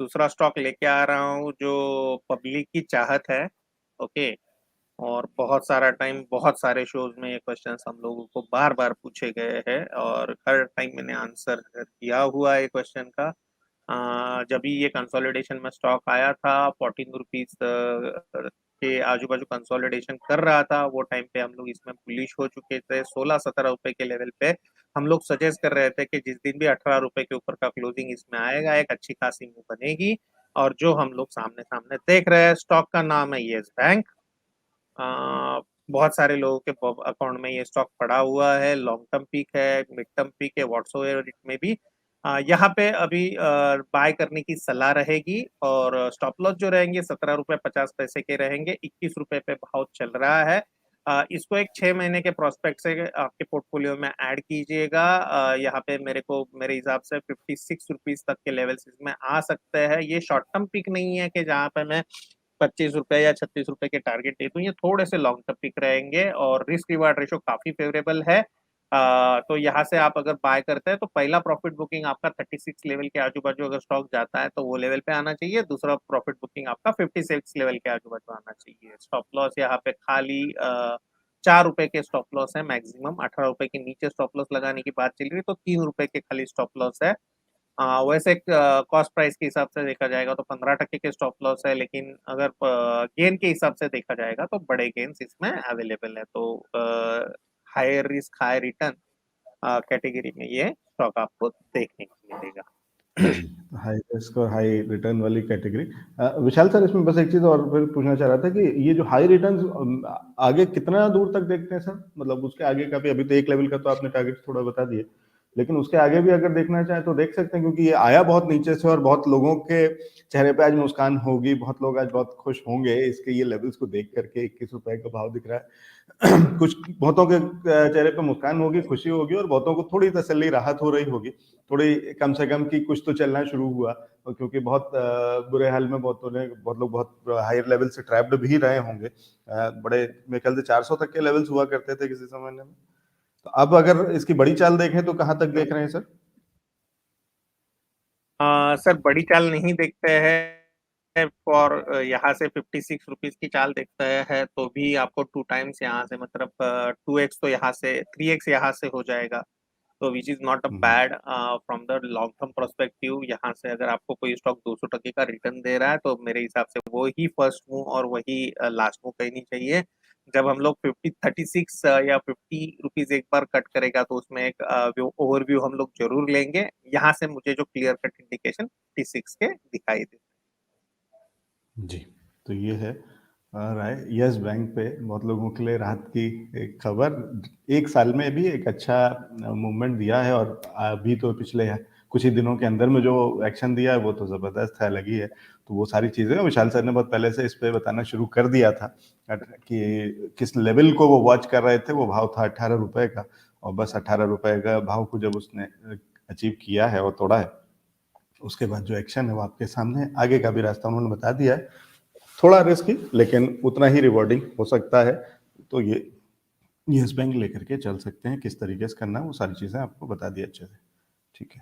दूसरा स्टॉक लेके आ रहा हूँ जो पब्लिक की चाहत है। ओके। और बहुत सारा टाइम बहुत सारे शोज में ये क्वेश्चंस हम लोगों को बार बार पूछे गए हैं और हर टाइम मैंने आंसर दिया हुआ है क्वेश्चन का। जब भी ये कंसोलिडेशन में स्टॉक आया था 14 रुपीज के आजू बाजू कंसोलिडेशन कर रहा था, वो टाइम पे हम लोग इसमें बुलिश हो चुके थे 16-17 रुपए के लेवल पे। हम लोग सजेस्ट कर रहे थे कि जिस दिन भी 18 रुपए के ऊपर का क्लोजिंग इसमें आएगा एक अच्छी खासी मूव बनेगी। और जो हम लोग सामने सामने देख रहे हैं स्टॉक का नाम है यस बैंक। बहुत सारे लोगों के अकाउंट में ये स्टॉक पड़ा हुआ है, लॉन्ग टर्म पीक है, मिड टर्म पीक है, व्हाट्सओवर इट में भी। यहाँ पे अभी बाय करने की सलाह रहेगी और स्टॉप लॉस जो रहेंगे 17 रुपए 50 पैसे के रहेंगे। 21 रुपए पे भाव चल रहा है। इसको एक 6 महीने के प्रोस्पेक्ट से आपके पोर्टफोलियो में ऐड कीजिएगा। यहाँ पे मेरे हिसाब से 56 रुपीज तक के लेवल्स इसमें आ सकते हैं। ये शॉर्ट टर्म पिक नहीं है कि जहाँ पे मैं 25 रुपए या 36 रुपए के टारगेट दे दूं। ये थोड़े से लॉन्ग टर्म पिक रहेंगे और रिस्क रिवार्ड रेशो काफी फेवरेबल है। तो यहाँ से आप अगर बाय करते हैं तो पहला प्रॉफिट बुकिंग आपका 36 लेवल के आजू बाजू अगर स्टॉक जाता है तो वो लेवल पे आना चाहिए। दूसरा प्रॉफिट बुकिंग आपका 56 लेवल के आजू बाजू आना चाहिए। स्टॉप लॉस यहाँ पे खाली 4 रुपए के स्टॉप लॉस है मैक्सिमम। 18 रुपए के नीचे स्टॉप लॉस लगाने की बात चल रही है तो 3 रुपए के खाली स्टॉप लॉस है। वैसे कॉस्ट प्राइस के हिसाब से देखा जाएगा तो 15% के स्टॉप लॉस है, लेकिन अगर गेन के हिसाब से देखा जाएगा तो बड़े गेन्स इसमें अवेलेबल है। तो high risk high return category में ये स्टॉक आपको देखने को मिलेगा। जी, हाई रिस्क और हाई रिटर्न वाली कैटेगरी। विशाल सर, इसमें बस एक चीज और फिर पूछना चाह रहा था कि ये जो हाई रिटर्न आगे कितना दूर तक देखते हैं सर? मतलब उसके आगे का भी, अभी तो एक लेवल का तो आपने टारगेट थोड़ा बता दिए, लेकिन उसके आगे भी अगर देखना चाहें तो देख सकते हैं, क्योंकि ये आया बहुत नीचे से और बहुत लोगों के चेहरे पे आज मुस्कान होगी, बहुत लोग आज बहुत खुश होंगे इसके ये लेवल्स को देख करके। 21 रुपए का भाव दिख रहा है। कुछ बहुतों के चेहरे पे मुस्कान होगी, खुशी होगी, और बहुतों को थोड़ी तसल्ली राहत हो रही होगी, थोड़ी कम से कम कि कुछ तो चलना शुरू हुआ। क्योंकि बहुत बुरे हाल में बहुत लोग बहुत हायर लेवल से ट्रैप्ड भी रहे होंगे। बड़े मेरे ख्याल से 400 तक के लेवल्स हुआ करते थे किसी समय में। तो अब अगर इसकी बड़ी चाल देखें तो कहां तक देख रहे हैं सर? सर बड़ी चाल नहीं देखते हैं। फॉर यहाँ से 56 रुपीज की चाल देखते हैं तो भी आपको 2 टाइम्स यहाँ से मतलब 2x तो यहाँ से 3x यहाँ से हो जाएगा। तो which is not a bad from the long term prospective. यहाँ से अगर आपको कोई स्टॉक 200% का रिटर्न दे रहा है तो मेरे हिसाब से वो ही फर्स्ट मूव और वही लास्ट मूव कहनी चाहिए। जब हम लोग 36 या 50 रुपीज एक बार कट करेगा तो उसमें एक ओवरव्यू हम लोग जरूर लेंगे। यहाँ से मुझे जो क्लियर कट इंडिकेशन 56 के दिखाई दे। जी, तो ये है राय यस बैंक पे। बहुत लोगों के लिए राहत की एक खबर। एक साल में भी एक अच्छा मूवमेंट दिया है, और अभी तो पिछले कुछ ही दिनों के अंदर में जो एक्शन दिया है वो तो ज़बरदस्त है, अलग ही है। तो वो सारी चीज़ें विशाल सर ने बहुत पहले से इस पे बताना शुरू कर दिया था कि किस लेवल को वो वॉच कर रहे थे। वो भाव था 18 रुपए का, और बस 18 रुपए का भाव को जब उसने अचीव किया है और तोड़ा है, उसके बाद जो एक्शन है वो आपके सामने है। आगे का भी रास्ता उन्होंने बता दिया है, थोड़ा रिस्की लेकिन उतना ही रिवॉर्डिंग हो सकता है। तो ये यस बैंक लेकर के चल सकते हैं, किस तरीके से करना है वो सारी चीज़ें आपको बता दी अच्छे से। ठीक है।